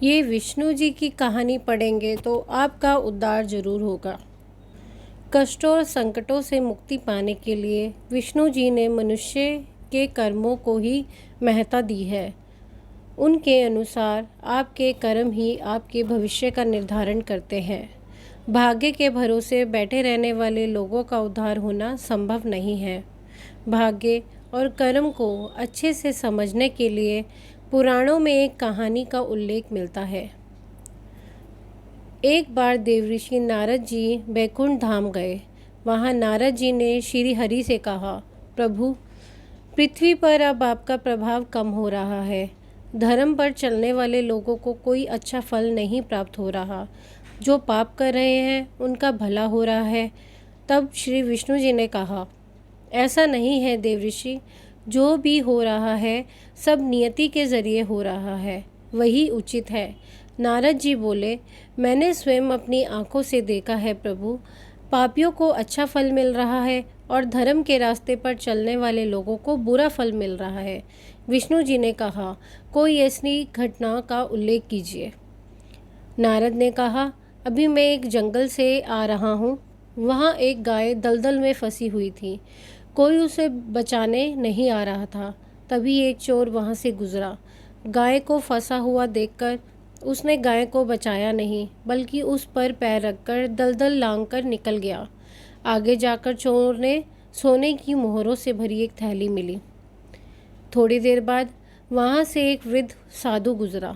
ये विष्णु जी की कहानी पढ़ेंगे तो आपका उद्धार जरूर होगा। कष्टों और संकटों से मुक्ति पाने के लिए विष्णु जी ने मनुष्य के कर्मों को ही महत्ता दी है। उनके अनुसार आपके कर्म ही आपके भविष्य का निर्धारण करते हैं। भाग्य के भरोसे बैठे रहने वाले लोगों का उद्धार होना संभव नहीं है। भाग्य और कर्म को अच्छे से समझने के लिए पुराणों में एक कहानी का उल्लेख मिलता है। एक बार देवऋषि नारद जी बैकुंठ धाम गए। वहाँ नारद जी ने श्री हरि से कहा, प्रभु, पृथ्वी पर अब आपका प्रभाव कम हो रहा है। धर्म पर चलने वाले लोगों को कोई अच्छा फल नहीं प्राप्त हो रहा। जो पाप कर रहे हैं उनका भला हो रहा है। तब श्री विष्णु जी ने कहा, ऐसा नहीं है देवऋषि, जो भी हो रहा है सब नियति के ज़रिए हो रहा है, वही उचित है। नारद जी बोले, मैंने स्वयं अपनी आंखों से देखा है प्रभु, पापियों को अच्छा फल मिल रहा है और धर्म के रास्ते पर चलने वाले लोगों को बुरा फल मिल रहा है। विष्णु जी ने कहा, कोई ऐसी घटना का उल्लेख कीजिए। नारद ने कहा, अभी मैं एक जंगल से आ रहा हूँ। वहाँ एक गाय दलदल में फंसी हुई थी। कोई उसे बचाने नहीं आ रहा था। तभी एक चोर वहाँ से गुजरा। गाय को फंसा हुआ देखकर उसने गाय को बचाया नहीं, बल्कि उस पर पैर रखकर दलदल लांघकर निकल गया। आगे जाकर चोर ने सोने की मोहरों से भरी एक थैली मिली। थोड़ी देर बाद वहाँ से एक वृद्ध साधु गुजरा।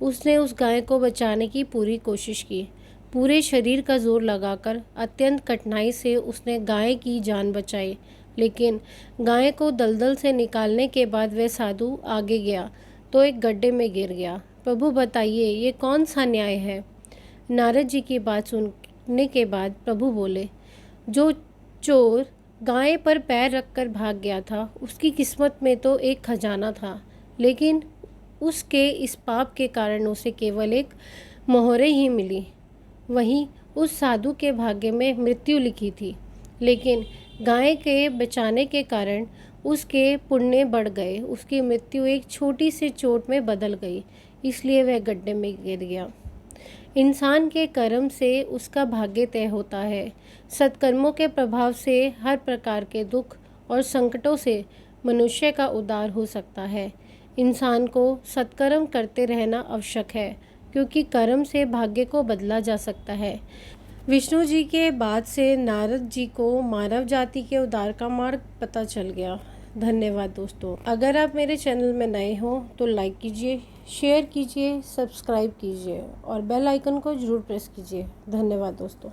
उसने उस गाय को बचाने की पूरी कोशिश की। पूरे शरीर का जोर लगाकर अत्यंत कठिनाई से उसने गाय की जान बचाई, लेकिन गाय को दलदल से निकालने के बाद वह साधु आगे गया तो एक गड्ढे में गिर गया। प्रभु बताइए, ये कौन सा न्याय है? नारद जी की बात सुनने के बाद प्रभु बोले, जो चोर गाय पर पैर रखकर भाग गया था उसकी किस्मत में तो एक खजाना था, लेकिन उसके इस पाप के कारण उसे केवल एक मोहरे ही मिली। वहीं उस साधु के भाग्य में मृत्यु लिखी थी, लेकिन गाय के बचाने के कारण उसके पुण्य बढ़ गए। उसकी मृत्यु एक छोटी सी चोट में बदल गई, इसलिए वह गड्ढे में गिर गया। इंसान के कर्म से उसका भाग्य तय होता है। सत्कर्मों के प्रभाव से हर प्रकार के दुख और संकटों से मनुष्य का उद्धार हो सकता है। इंसान को सत्कर्म करते रहना आवश्यक है, क्योंकि कर्म से भाग्य को बदला जा सकता है। विष्णु जी के बाद से नारद जी को मानव जाति के उद्धार का मार्ग पता चल गया। धन्यवाद दोस्तों। अगर आप मेरे चैनल में नए हो तो लाइक कीजिए, शेयर कीजिए, सब्सक्राइब कीजिए और बेल आइकन को ज़रूर प्रेस कीजिए। धन्यवाद दोस्तों।